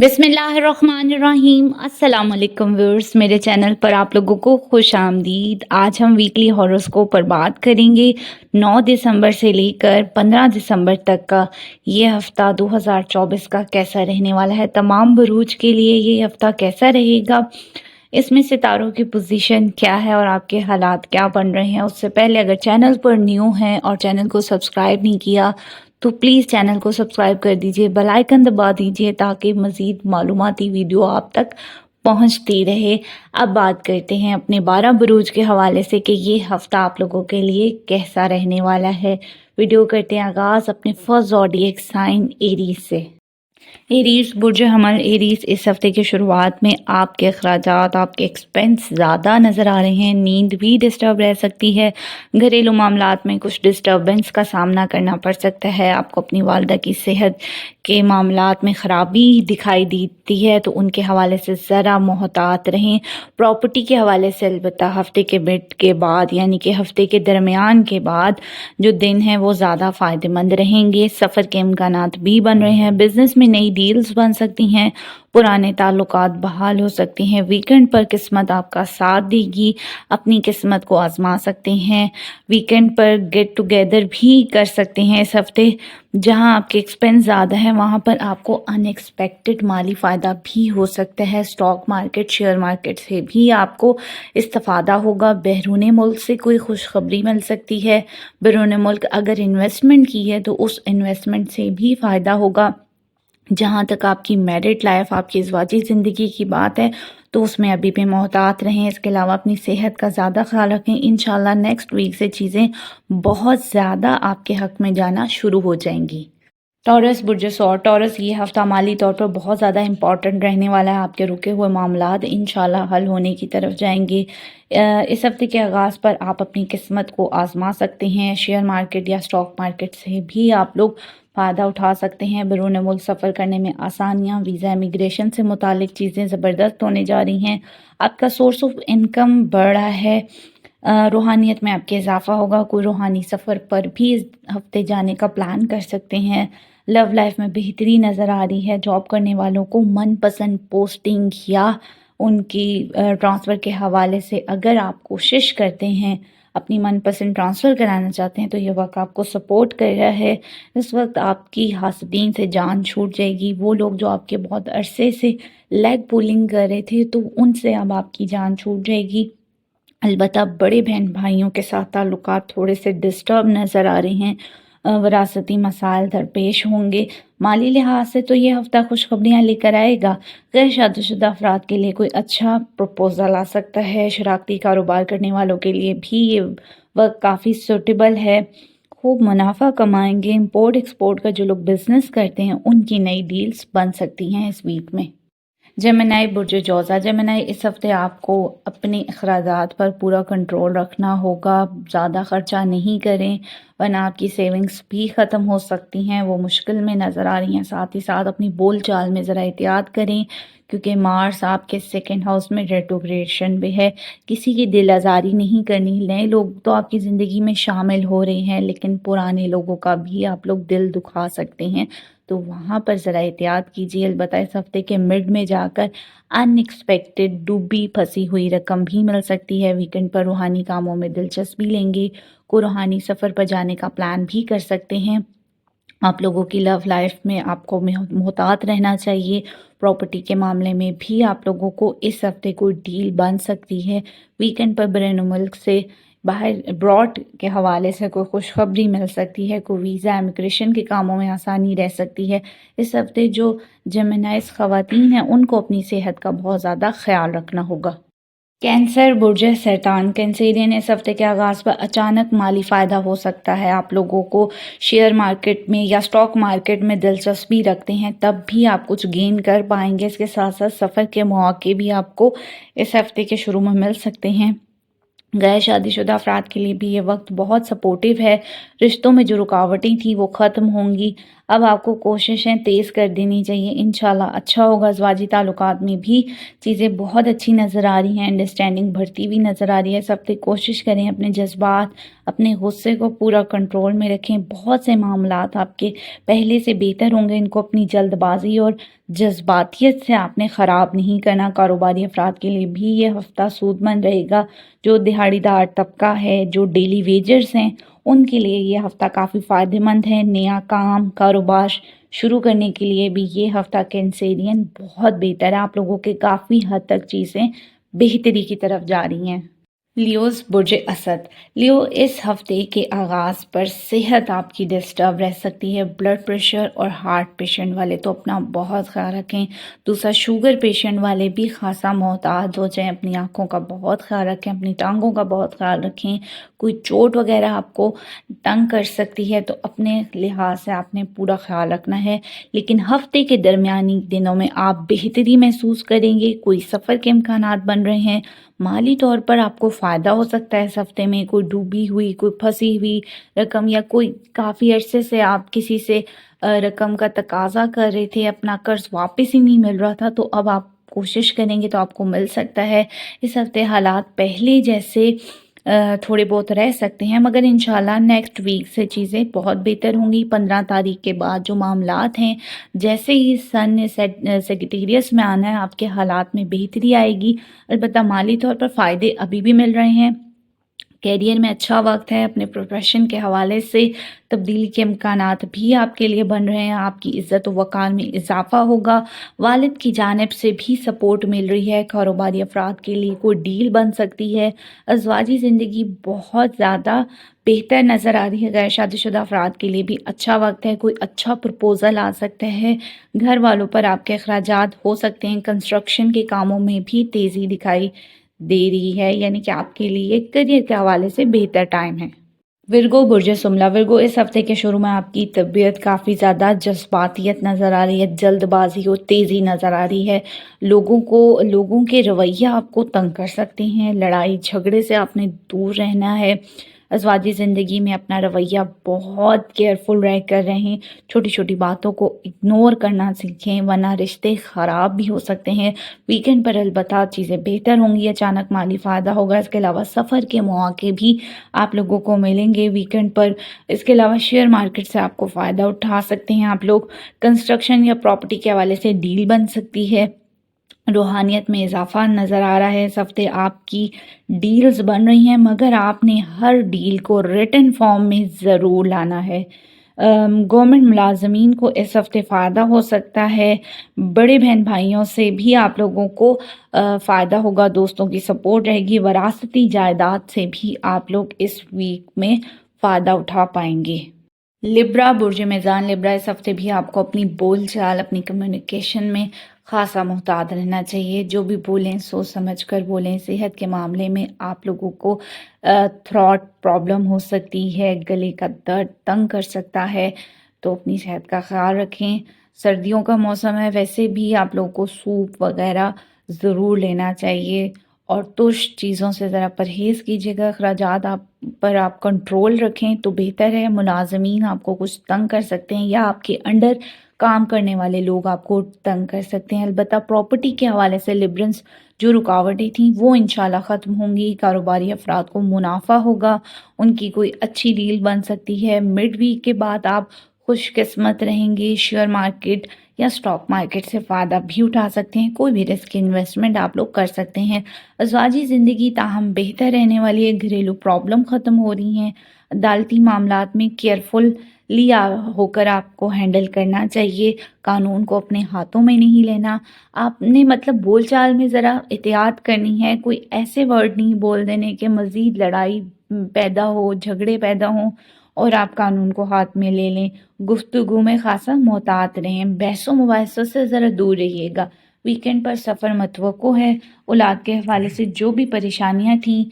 बिस्मिल्लाहिर्रहमानिर्रहीम। अस्सलाम वालेकुम व्यूअर्स, मेरे चैनल पर आप लोगों को खुश आमदीद। आज हम वीकली हॉरोस्कोप पर बात करेंगे 9 दिसंबर से लेकर 15 दिसंबर तक का ये हफ़्ता 2024 का कैसा रहने वाला है। तमाम बुरूज के लिए ये हफ़्ता कैसा रहेगा, इसमें सितारों की पोजीशन क्या है और आपके हालात क्या बन रहे हैं। उससे पहले अगर चैनल पर न्यू हैं और चैनल को सब्सक्राइब नहीं किया तो प्लीज़ चैनल को सब्सक्राइब कर दीजिए, बेल आइकन दबा दीजिए ताकि मज़ीद मालूमाती वीडियो आप तक पहुंचती रहे। अब बात करते हैं अपने 12 बुरूज के हवाले से कि ये हफ़्ता आप लोगों के लिए कैसा रहने वाला है। वीडियो करते हैं आगाज़ अपने फर्स्ट ज़ोडिएक साइन एरीज से। एरीज बुर्ज हमल एरीज, इस हफ्ते की शुरुआत में आपके अखराजात, आपके एक्सपेंस ज़्यादा नज़र आ रहे हैं। नींद भी डिस्टर्ब रह सकती है। घरेलू मामलात में कुछ डिस्टर्बेंस का सामना करना पड़ सकता है। आपको अपनी वालदा की सेहत के मामलात में ख़राबी दिखाई देती है तो उनके हवाले से ज़रा मोहतात रहें। प्रॉपर्टी के हवाले से अलबत्ता हफ्ते के मिड के बाद यानी कि हफ्ते के दरमियान के बाद जो दिन है वो ज़्यादा फ़ायदेमंद रहेंगे। सफ़र के इम्कानात भी बन रहे हैं। बिज़नेस में नई डील्स बन सकती हैं। पुराने ताल्लुकात बहाल हो सकती हैं। वीकेंड पर किस्मत आपका साथ देगी। अपनी किस्मत को आजमा सकते हैं। वीकेंड पर गेट टुगेदर भी कर सकते हैं। इस हफ्ते जहां आपके एक्सपेंस ज़्यादा है वहां पर आपको अनएक्सपेक्टेड माली फ़ायदा भी हो सकता है। स्टॉक मार्केट, शेयर मार्केट से भी आपको इस्तेफादा होगा। बैरून मुल्क से कोई खुशखबरी मिल सकती है। बैरून मुल्क अगर इन्वेस्टमेंट की है तो उस इन्वेस्टमेंट से भी फ़ायदा होगा। जहाँ तक आपकी मैरिड लाइफ, आपकी ज़वाजी ज़िंदगी की बात है तो उसमें अभी भी मोहतात रहें। इसके अलावा अपनी सेहत का ज़्यादा ख्याल रखें। इंशाल्लाह नेक्स्ट वीक से चीज़ें बहुत ज़्यादा आपके हक़ में जाना शुरू हो जाएंगी। टॉरस बुर्ज सौर, टॉरस ये हफ़्ता माली तौर पर बहुत ज़्यादा इंपॉर्टेंट रहने वाला है। आपके रुके हुए मामलात इंशाल्लाह हल होने की तरफ जाएंगे। इस हफ्ते के आगाज़ पर आप अपनी किस्मत को आजमा सकते हैं। शेयर मार्केट या स्टॉक मार्केट से भी आप लोग फ़ायदा उठा सकते हैं। बैरून मुल्क सफ़र करने में आसानियाँ, वीज़ा, इमिग्रेशन से मुतालिक चीज़ें ज़बरदस्त होने जा रही हैं। आपका सोर्स ऑफ इनकम बढ़ रहा है। रूहानियत में आपके इजाफा होगा। कोई रूहानी सफ़र पर भी इस हफ्ते जाने का प्लान कर सकते हैं। लव लाइफ में बेहतरी नज़र आ रही है। जॉब करने वालों को मनपसंद पोस्टिंग या उनकी ट्रांसफ़र के हवाले से अगर आप कोशिश करते हैं, अपनी मनपसंद ट्रांसफ़र कराना चाहते हैं तो ये वक्त आपको सपोर्ट कर रहा है। इस वक्त आपकी हासदीन से जान छूट जाएगी। वो लोग जो आपके बहुत अरसे से लेग पुलिंग कर रहे थे तो उनसे अब आपकी जान छूट जाएगी। अलबत्ता बड़े बहन भाइयों के साथ ताल्लुकात थोड़े से डिस्टर्ब नज़र आ रहे हैं। विरासती मसाइल दरपेश होंगे। माली लिहाज से तो ये हफ़्ता खुशखबरियाँ लेकर आएगा। गैर शादीशुदा अफराद के लिए कोई अच्छा प्रपोज़ल आ सकता है। शराकती कारोबार करने वालों के लिए भी ये वक्त काफ़ी सूटेबल है। खूब मुनाफा कमाएंगे। इम्पोर्ट एक्सपोर्ट का जो लोग बिज़नेस करते हैं उनकी नई डील्स बन सकती हैं इस वीक में। जेमिनाई बुर्ज जौज़ा, जेमिनाई इस हफ्ते आपको अपने अखराजात पर पूरा कंट्रोल रखना होगा। ज़्यादा ख़र्चा नहीं करें वरना आपकी सेविंग्स भी ख़त्म हो सकती हैं। वो मुश्किल में नज़र आ रही हैं। साथ ही साथ अपनी बोल चाल में ज़रा एहतियात करें क्योंकि मार्स आपके सेकंड हाउस में रेट्रोग्रेशन भी है। किसी की दिल आज़ारी नहीं करनी। नए लोग तो आपकी ज़िंदगी में शामिल हो रहे हैं लेकिन पुराने लोगों का भी आप लोग दिल दुखा सकते हैं तो वहाँ पर ज़रा एहतियात कीजिए। अलबत्ता इस हफ्ते के मिड में जाकर अनएक्सपेक्टेड डूबी फंसी हुई रकम भी मिल सकती है। वीकेंड पर रूहानी कामों में दिलचस्पी लेंगे। को रूहानी सफ़र पर जाने का प्लान भी कर सकते हैं। आप लोगों की लव लाइफ में आपको मोहतात रहना चाहिए। प्रॉपर्टी के मामले में भी आप लोगों को इस हफ्ते कोई डील बन सकती है। वीकेंड पर बैरून मुल्क से बाहर अब्रॉड के हवाले से कोई खुशखबरी मिल सकती है। कोई वीज़ा, इमिग्रेशन के कामों में आसानी रह सकती है। इस हफ्ते जो जेमिनाइज ख़वातीन हैं उनको अपनी सेहत का बहुत ज़्यादा ख्याल रखना होगा। कैंसर बुर्ज सरतान, कैंसेरियन, इस हफ्ते के आगाज़ पर अचानक माली फ़ायदा हो सकता है। आप लोगों को शेयर मार्केट में या स्टॉक मार्केट में दिलचस्पी रखते हैं तब भी आप कुछ गेन कर पाएंगे। इसके साथ साथ सफ़र के मौके भी आपको इस हफ्ते के शुरू में मिल सकते हैं। गैर शादीशुदा अफराद के लिए भी ये वक्त बहुत सपोर्टिव है। रिश्तों में जो रुकावटें थी वो ख़त्म होंगी। अब आपको कोशिशें तेज़ कर देनी चाहिए, इंशाल्लाह अच्छा होगा। अज़वाजी ताल्लुकात में भी चीज़ें बहुत अच्छी नज़र आ रही हैं, अंडरस्टैंडिंग बढ़ती हुई नज़र आ रही है। सब पे कोशिश करें अपने जज्बात, अपने गुस्से को पूरा कंट्रोल में रखें। बहुत से मामलात आपके पहले से बेहतर होंगे, इनको अपनी जल्दबाजी और जज्बातियत से आपने ख़राब नहीं करना। कारोबारी अफराद के लिए भी ये हफ़्ता सूदमंद रहेगा। जो दिहाड़ीदार तबका है, जो डेली वेजर्स हैं, उनके लिए ये हफ़्ता काफ़ी फ़ायदेमंद है। नया काम, कारोबार शुरू करने के लिए भी ये हफ़्ता कैंसेरियन बहुत बेहतर है। आप लोगों के काफ़ी हद तक चीज़ें बेहतरी की तरफ जा रही हैं। लियोज़ बुर्ज असद। लियो, इस हफ्ते के आगाज़ पर सेहत आपकी डिस्टर्ब रह सकती है। ब्लड प्रेशर और हार्ट पेशेंट वाले तो अपना बहुत ख्याल रखें। दूसरा, शुगर पेशेंट वाले भी खासा मोहतात हो जाएं। अपनी आँखों का बहुत ख्याल रखें, अपनी टांगों का बहुत ख्याल रखें। कोई चोट वगैरह आपको तंग कर सकती है तो अपने लिहाज से आपने पूरा ख्याल रखना है। लेकिन हफ्ते के दरमियानी दिनों में आप बेहतरी महसूस करेंगे। कोई सफ़र के इम्कानात बन रहे हैं। माली तौर पर आपको फ़ायदा हो सकता है इस हफ्ते में। कोई डूबी हुई, कोई फंसी हुई रकम, या कोई काफ़ी अरसे से आप किसी से रकम का तकाजा कर रहे थे, अपना कर्ज वापस ही नहीं मिल रहा था, तो अब आप कोशिश करेंगे तो आपको मिल सकता है। इस हफ्ते हालात पहले जैसे थोड़े बहुत रह सकते हैं, मगर इंशाल्लाह नेक्स्ट वीक से चीज़ें बहुत बेहतर होंगी। 15 तारीख के बाद जो मामलात हैं, जैसे ही सन ने सेक्रेटेरियस में आना है, आपके हालात में बेहतरी आएगी। अलबत्ता माली तौर पर फ़ायदे अभी भी मिल रहे हैं। कैरियर में अच्छा वक्त है। अपने प्रोफेशन के हवाले से तब्दीली के इम्कानात भी आपके लिए बन रहे हैं। आपकी इज़्ज़त व वक़ार में इजाफ़ा होगा। वालिद की जानिब से भी सपोर्ट मिल रही है। कारोबारी अफराद के लिए कोई डील बन सकती है। अज़वाजी ज़िंदगी बहुत ज़्यादा बेहतर नज़र आ रही है। गैर शादीशुदा अफराद के लिए भी अच्छा वक्त है। कोई अच्छा प्रपोज़ल आ सकता है। घर वालों पर आपके अखराजात हो सकते हैं। कंस्ट्रक्शन के कामों में भी तेज़ी दिखाई दे रही है, यानी कि आपके लिए करियर के हवाले से बेहतर टाइम है। विर्गो बुर्ज सुमला। विर्गो, इस हफ्ते के शुरू में आपकी तबीयत काफ़ी ज़्यादा जज्बातियत नज़र आ रही है, जल्दबाजी और तेज़ी नज़र आ रही है। लोगों के रवैया आपको तंग कर सकते हैं। लड़ाई झगड़े से आपने दूर रहना है। अज़वाजी ज़िंदगी में अपना रवैया बहुत केयरफुल रह कर रहें। छोटी छोटी बातों को इग्नोर करना सीखें, वरना रिश्ते ख़राब भी हो सकते हैं। वीकेंड पर अलबत्ता चीज़ें बेहतर होंगी, अचानक माली फ़ायदा होगा। इसके अलावा सफ़र के मौके भी आप लोगों को मिलेंगे वीकेंड पर। इसके अलावा शेयर मार्केट से आपको फ़ायदा उठा सकते हैं आप लोग। कंस्ट्रक्शन या प्रॉपर्टी के हवाले से डील बन सकती है। रूहानियत में इजाफा नज़र आ रहा है। इस हफ्ते आपकी डील्स बन रही हैं, मगर आपने हर डील को रिटन फॉर्म में ज़रूर लाना है। गवर्नमेंट मुलाजमीन को इस हफ्ते फ़ायदा हो सकता है। बड़े बहन भाइयों से भी आप लोगों को फ़ायदा होगा। दोस्तों की सपोर्ट रहेगी। वरासती जायदाद से भी आप लोग इस वीक में फ़ायदा उठा पाएंगे। लिब्रा बुर्ज मेज़ान। लिब्रा, इस हफ्ते भी आपको अपनी बोल चाल, अपनी कम्युनिकेशन में खासा मुहतात रहना चाहिए। जो भी बोलें सोच समझ कर बोलें। सेहत के मामले में आप लोगों को थ्रॉट प्रॉब्लम हो सकती है, गले का दर्द तंग कर सकता है, तो अपनी सेहत का ख्याल रखें। सर्दियों का मौसम है, वैसे भी आप लोगों को सूप वगैरह ज़रूर लेना चाहिए और तुर्श चीज़ों से ज़रा परहेज़ कीजिएगा। अखराजात आप कंट्रोल रखें तो बेहतर है। मुलाजमीन आपको कुछ तंग कर सकते हैं, या आपके अंडर काम करने वाले लोग आपको तंग कर सकते हैं। अलबत्ता प्रॉपर्टी के हवाले से लिबरेंस जो रुकावटें थी वो इंशाल्लाह ख़त्म होंगी। कारोबारी अफराद को मुनाफा होगा, उनकी कोई अच्छी डील बन सकती है। मिड वीक के बाद आप खुशकिस्मत रहेंगे। शेयर मार्केट या स्टॉक मार्केट से फ़ायदा भी उठा सकते हैं। कोई भी रिस्क इन्वेस्टमेंट आप लोग कर सकते हैं। अज़वाजी ज़िंदगी ताहम बेहतर रहने वाली है। घरेलू प्रॉब्लम ख़त्म हो रही हैं। अदालती मामलात में केयरफुली होकर आपको हैंडल करना चाहिए। कानून को अपने हाथों में नहीं लेना। आपने मतलब बोलचाल में ज़रा एहतियात करनी है। कोई ऐसे वर्ड नहीं बोल देने के मज़ीद लड़ाई पैदा हो, झगड़े पैदा हों और आप कानून को हाथ में ले लें। गुफ्तगू में खासा मोहतात रहें। बहसों मुबाहिसों से ज़रा दूर रहिएगा। वीकेंड पर सफ़र मतवक्को है। औलाद के हवाले से जो भी परेशानियां थीं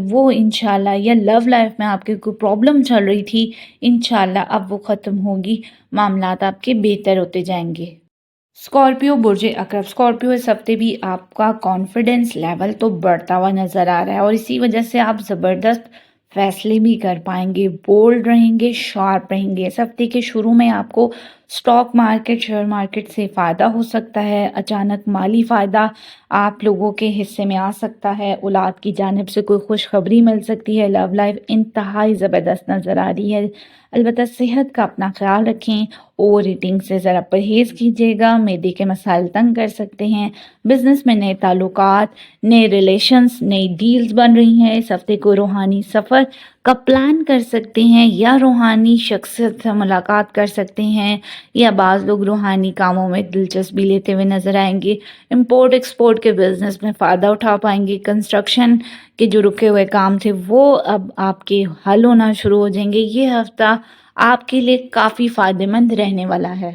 वो इंशाल्लाह, या लव लाइफ में आपके कोई प्रॉब्लम चल रही थी, इंशाल्लाह अब वो ख़त्म होगी। मामलात आपके बेहतर होते जाएंगे। स्कॉर्पियो बुर्ज अकरब, स्कॉर्पियो इस हफ्ते भी आपका कॉन्फिडेंस लेवल तो बढ़ता हुआ नज़र आ रहा है और इसी वजह से आप ज़बरदस्त फैसले भी कर पाएंगे, बोल्ड रहेंगे, शार्प रहेंगे। इस हफ्ते के शुरू में आपको स्टॉक मार्केट, शेयर मार्केट से फ़ायदा हो सकता है। अचानक माली फ़ायदा आप लोगों के हिस्से में आ सकता है। औलाद की जानिब से कोई खुशखबरी मिल सकती है। लव लाइफ इंतहाई ज़बरदस्त नज़र आ रही है। अलबत्ता सेहत का अपना ख्याल रखें। ओवर ईटिंग से ज़रा परहेज़ कीजिएगा, मैदे के मसाइल तंग कर सकते हैं। बिज़नेस में नए ताल्लुकात, नए रिलेशंस, नई डील्स बन रही हैं। इस हफ्ते को रूहानी सफ़र का प्लान कर सकते हैं या रूहानी शख्सियत से मुलाकात कर सकते हैं, या बाज़ लोग रूहानी कामों में दिलचस्पी लेते हुए नज़र आएंगे। इंपोर्ट एक्सपोर्ट के बिज़नेस में फ़ायदा उठा पाएंगे। कंस्ट्रक्शन के जो रुके हुए काम थे वो अब आपके हल होना शुरू हो जाएंगे। ये हफ्ता आपके लिए काफ़ी फ़ायदेमंद रहने वाला है।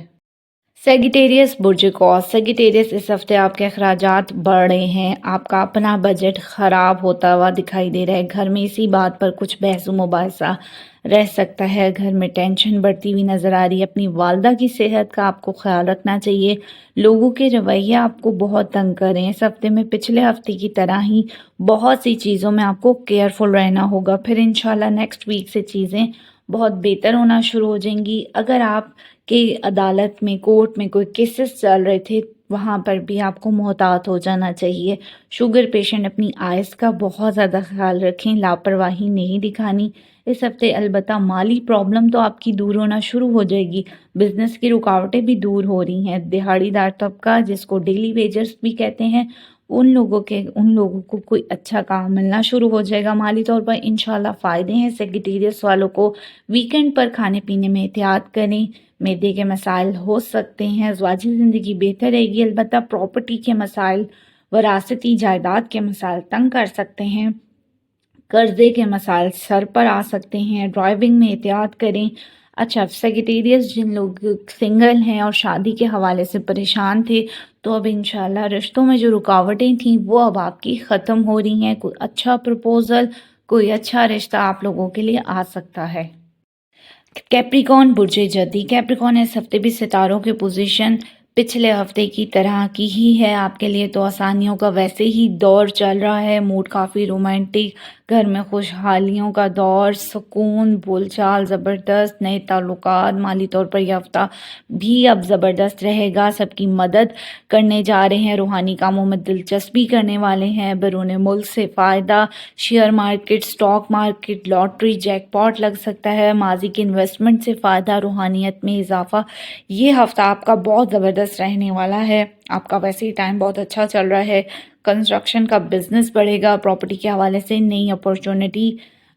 सेगिटेरियस बुर्ज कौस, सेगिटेरियस इस हफ्ते आपके अखराजात बढ़ रहे हैं। आपका अपना बजट ख़राब होता हुआ दिखाई दे रहा है। घर में इसी बात पर कुछ बहस मुबासा रह सकता है। घर में टेंशन बढ़ती हुई नज़र आ रही है। अपनी वालदा की सेहत का आपको ख्याल रखना चाहिए। लोगों के रवैये आपको बहुत तंग कर रहे हैं। इस हफ्ते में पिछले हफ्ते की तरह ही बहुत सी चीज़ों में आपको केयरफुल रहना होगा। फिर इंशाल्लाह नेक्स्ट वीक से चीज़ें बहुत बेहतर होना शुरू हो जाएंगी। अगर आप कि अदालत में, कोर्ट में कोई केसेस चल रहे थे, वहाँ पर भी आपको मोहतात हो जाना चाहिए। शुगर पेशेंट अपनी आइज़ का बहुत ज़्यादा ख्याल रखें, लापरवाही नहीं दिखानी। इस हफ्ते अलबत्ता माली प्रॉब्लम तो आपकी दूर होना शुरू हो जाएगी। बिजनेस की रुकावटें भी दूर हो रही हैं। दिहाड़ीदार तबका, जिसको डेली वेजर्स भी कहते हैं, उन लोगों को कोई अच्छा काम मिलना शुरू हो जाएगा। माली तौर पर इंशाल्लाह फ़ायदे हैं। सेक्रेटेरियस वालों को वीकेंड पर खाने पीने में एहतियात करें। मैदे के मसाइल हो सकते हैं। ज़वाजी ज़िंदगी बेहतर रहेगी। अलबत्ता प्रॉपर्टी के मसाइल, वरासती जायदाद के मसाइल तंग कर सकते हैं। कर्जे के मसाइल सर पर आ सकते हैं। ड्राइविंग में एहतियात करें। अच्छा, सेक्रेटेरियस जिन लोग सिंगल हैं और शादी के हवाले से परेशान थे, तो अब इंशाल्लाह रिश्तों में जो रुकावटें थीं वो अब आपकी ख़त्म हो रही हैं। कोई अच्छा प्रपोज़ल, कोई अच्छा रिश्ता आप लोगों के लिए आ सकता है। कैप्रिकॉन बुर्ज जदी, कैप्रिकॉन इस हफ्ते भी सितारों की पोजीशन पिछले हफ्ते की तरह की ही है। आपके लिए तो आसानियों का वैसे ही दौर चल रहा है। मूड काफ़ी रोमांटिक, घर में खुशहालियों का दौर, सुकून, बोलचाल ज़बरदस्त, नए ताल्लुकात। माली तौर पर यह हफ्ता भी अब ज़बरदस्त रहेगा। सबकी मदद करने जा रहे हैं। रूहानी कामों में दिलचस्पी करने वाले हैं। बैरून मुल्क से फ़ायदा, share market, stock market, lottery, jackpot लग सकता है। माजी के इन्वेस्टमेंट से फ़ायदा, रूहानियत में इजाफा। ये हफ्ता आपका बहुत ज़बरदस्त रहने वाला है। आपका वैसे ही टाइम बहुत अच्छा चल रहा है। कंस्ट्रक्शन का बिजनेस बढ़ेगा। प्रॉपर्टी के हवाले से नई अपॉर्चुनिटी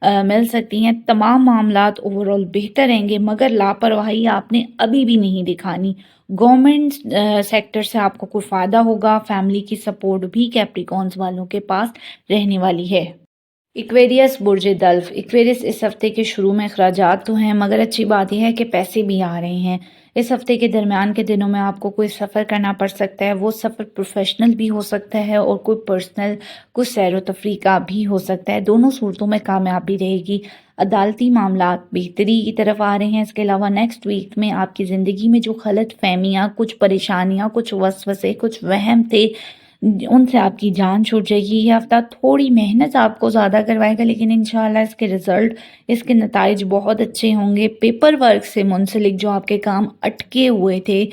मिल सकती हैं। तमाम मामलात ओवरऑल बेहतर रहेंगे, मगर लापरवाही आपने अभी भी नहीं दिखानी। गवर्नमेंट सेक्टर से आपको कोई फ़ायदा होगा। फैमिली की सपोर्ट भी कैप्रिकॉन्स वालों के पास रहने वाली है। इक्वेरियस बुर्ज दल्फ, इक्वेरियस इस हफ्ते के शुरू में अखराजात तो हैं, मगर अच्छी बात यह है कि पैसे भी आ रहे हैं। इस हफ्ते के दरमियान के दिनों में आपको कोई सफ़र करना पड़ सकता है। वो सफ़र प्रोफेशनल भी हो सकता है और कोई पर्सनल, कुछ सैर व तफरी का भी हो सकता है। दोनों सूरतों में कामयाबी रहेगी। अदालती मामलात बेहतरी की तरफ आ रहे हैं। इसके अलावा नेक्स्ट वीक में आपकी ज़िंदगी में जो गलत फहमियाँ, कुछ परेशानियाँ, कुछ वसवसे, कुछ वहम थे, उनसे आपकी जान छूट जाएगी। ये हफ्ता थोड़ी मेहनत आपको ज़्यादा करवाएगा, लेकिन इंशाल्लाह इसके रिज़ल्ट, इसके नताइज बहुत अच्छे होंगे। पेपर वर्क से मुंसलिक जो आपके काम अटके हुए थे,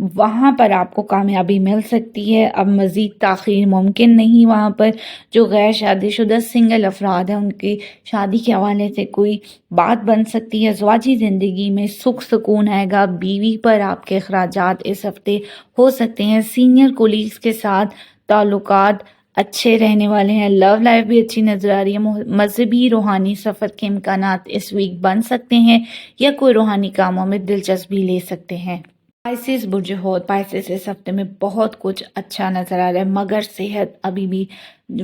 वहाँ पर आपको कामयाबी मिल सकती है। अब मज़ीद ताख़ीर मुमकिन नहीं। वहाँ पर जो गैर शादीशुदा सिंगल अफराद हैं, उनकी शादी के हवाले से कोई बात बन सकती है। ज़वाजी ज़िंदगी में सुख सुकून आएगा। बीवी पर आपके अखराजात इस हफ्ते हो सकते हैं। सीनियर कोलीग्स के साथ ताल्लुकात अच्छे रहने वाले हैं। लव लाइफ भी अच्छी नज़र आ रही है। मजहबी रूहानी सफ़र के इम्कानात इस वीक बन सकते हैं, या कोई रूहानी कामों में दिलचस्पी ले सकते हैं। पाइसेस बुर्ज होत, पाइसेस इस हफ्ते में बहुत कुछ अच्छा नज़र आ रहा है, मगर सेहत अभी भी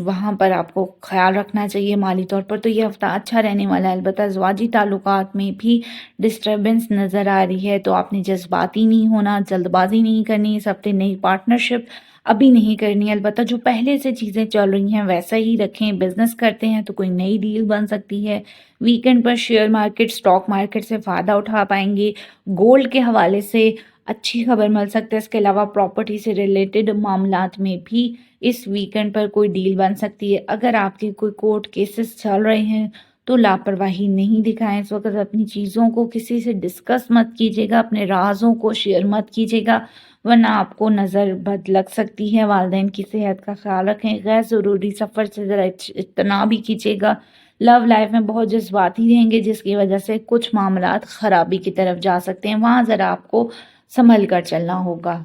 وہاں پر آپ کو خیال رکھنا چاہیے مالی طور پر۔ تو یہ ہفتہ اچھا رہنے والا ہے، البتہ ازواجی تعلقات میں بھی ڈسٹربنس نظر آ رہی ہے، تو آپ نے جذباتی نہیں ہونا، جلد بازی نہیں کرنی اس ہفتے، نئی پارٹنرشپ ابھی نہیں کرنی، البتہ جو پہلے سے چیزیں چل رہی ہیں ویسا ہی رکھیں۔ بزنس کرتے ہیں تو کوئی نئی ڈیل بن سکتی ہے۔ ویکنڈ پر شیئر مارکیٹ، سٹاک مارکیٹ سے فائدہ اٹھا پائیں گے۔ گولڈ کے حوالے سے اچھی خبر مل سکتا ہے۔ اس کے علاوہ پراپرٹی سے ریلیٹڈ معاملات میں بھی اس ویکنڈ پر کوئی ڈیل بن سکتی ہے۔ اگر آپ کے کوئی کورٹ کیسز چل رہے ہیں تو لاپرواہی نہیں دکھائیں، اس وقت اپنی چیزوں کو کسی سے ڈسکس مت کیجیے گا، اپنے رازوں کو شیئر مت کیجیے گا، ورنہ آپ کو نظر بد لگ سکتی ہے۔ والدین کی صحت کا خیال رکھیں، غیر ضروری سفر سے ذرا اجتناب بھی کیجیے گا۔ لو لائف میں بہت جذباتی رہیں گے، جس کی وجہ سے کچھ معاملات خرابی کی طرف جا سکتے ہیں، وہاں ذرا آپ کو سنبھل کر چلنا ہوگا۔